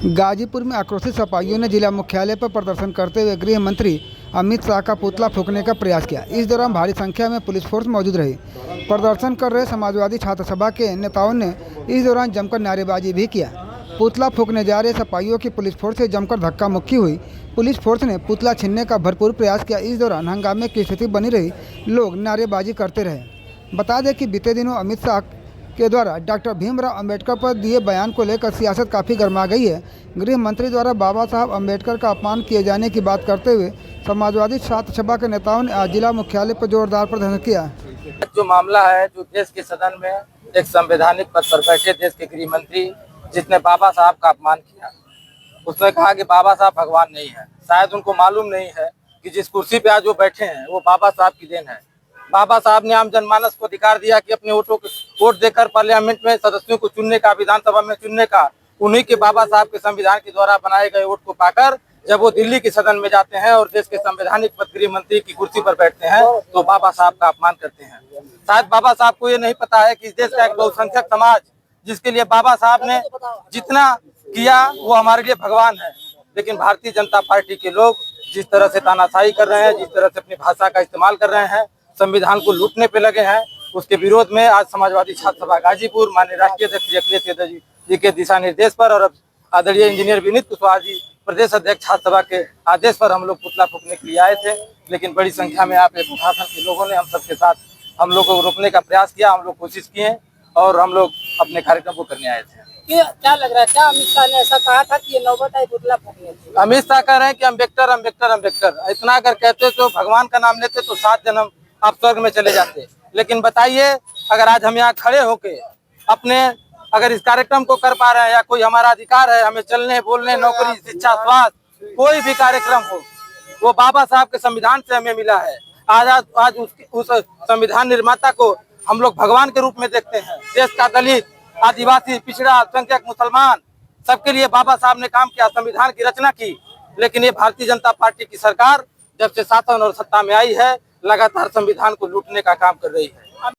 गाजीपुर में आक्रोशित सपाइयों ने जिला मुख्यालय पर प्रदर्शन करते हुए गृह मंत्री अमित शाह का पुतला फूंकने का प्रयास किया। इस दौरान भारी संख्या में पुलिस फोर्स मौजूद रही। प्रदर्शन कर रहे समाजवादी छात्र सभा के नेताओं ने इस दौरान जमकर नारेबाजी भी किया। पुतला फूंकने जा रहे सपाइयों की पुलिस फोर्स से जमकर धक्का मुक्की हुई। पुलिस फोर्स ने पुतला छीनने का भरपूर प्रयास किया। इस दौरान हंगामे की स्थिति बनी रही, लोग नारेबाजी करते रहे। बता दें कि बीते दिनों अमित शाह के द्वारा डॉक्टर भीमराव अंबेडकर पर दिए बयान को लेकर सियासत काफ़ी गर्मा गई है। गृह मंत्री द्वारा बाबा साहब अंबेडकर का अपमान किए जाने की बात करते हुए समाजवादी छात्र सभा के नेताओं ने आज जिला मुख्यालय पर जोरदार प्रदर्शन किया। जो मामला है, जो देश के सदन में एक संवैधानिक पद पर बैठे देश के गृह मंत्री जिसने बाबा साहब का अपमान किया, उसने कहा कि बाबा साहब भगवान नहीं है। शायद उनको मालूम नहीं है कि जिस कुर्सी पे आज वो बैठे हैं वो बाबा साहब की देन है। बाबा साहब ने आम जनमानस को अधिकार दिया कि अपने वोट देकर पार्लियामेंट में सदस्यों को चुनने का, विधानसभा में चुनने का। उन्हीं के बाबा साहब के संविधान के द्वारा बनाए गए वोट को पाकर जब वो दिल्ली के सदन में जाते हैं और देश के संवैधानिक पद गृह मंत्री की कुर्सी पर बैठते हैं तो बाबा साहब का अपमान करते हैं। शायद बाबा साहब को ये नहीं पता है कि इस देश का एक बहुसंख्यक समाज जिसके लिए बाबा साहब ने जितना किया वो हमारे लिए भगवान है। लेकिन भारतीय जनता पार्टी के लोग जिस तरह से तानाशाही कर रहे हैं, जिस तरह से अपनी भाषा का इस्तेमाल कर रहे हैं, संविधान को लूटने पे लगे हैं, उसके विरोध में आज समाजवादी छात्र सभा गाजीपुर माननीय राष्ट्रीय अध्यक्ष अखिलेश यादव जी के दिशा निर्देश पर और आदरणीय इंजीनियर विनीत कुशवाहा जी प्रदेश अध्यक्ष छात्र सभा के आदेश पर हम लोग पुतला फूंकने के लिए आए थे। लेकिन बड़ी संख्या में यहाँ पे प्रशासन के लोगों ने हम सबके साथ हम लोग को रोकने का प्रयास किया। हम लोग कोशिश किए और हम लोग अपने कार्यक्रम को करने आए थे। क्या लग रहा है, क्या अमित शाह ने ऐसा कहा था कि ये नौबत आई पुतला फूंकने की? अमित शाह कह रहे हैं कि अम्बेडकर अम्बेडकर अम्बेडकर, इतना अगर कहते तो भगवान का नाम लेते तो 7 जन्म आप स्वर्ग में चले जाते। लेकिन बताइए, अगर आज हम यहाँ खड़े होके अपने अगर इस कार्यक्रम को कर पा रहे हैं या कोई हमारा अधिकार है, हमें चलने, बोलने, नौकरी, शिक्षा, स्वास्थ्य, कोई भी कार्यक्रम हो, वो बाबा साहब के संविधान से हमें मिला है। आज उस संविधान निर्माता को हम लोग भगवान के रूप में देखते हैं। देश का दलित, आदिवासी, पिछड़ा, अल्पसंख्यक, मुसलमान, सबके लिए बाबा साहब ने काम किया, संविधान की रचना की। लेकिन ये भारतीय जनता पार्टी की सरकार जब से शासन और सत्ता में आई है, लगातार संविधान को लूटने का काम कर रही है।